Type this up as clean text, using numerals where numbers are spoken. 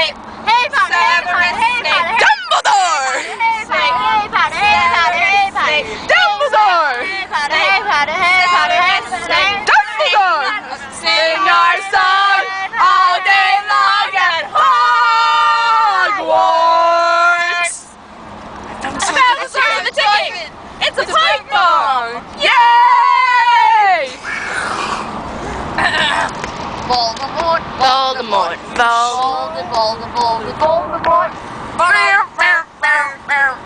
Snape. Harry Potter, Harry Potter, Harry Potter, Dumbledore! Harry Potter, Harry Potter, Harry Potter, Dumbledore! Harry Potter, Harry Potter, Harry Potter, Harry Potter, Dumbledore! Sing our song all day long at Hogwarts! I found the source of the ticket! It's a pipe bomb! Yay! Voldemort, Voldemort, Voldemort, Voldemort, Voldemort, Voldemort. Voldemort.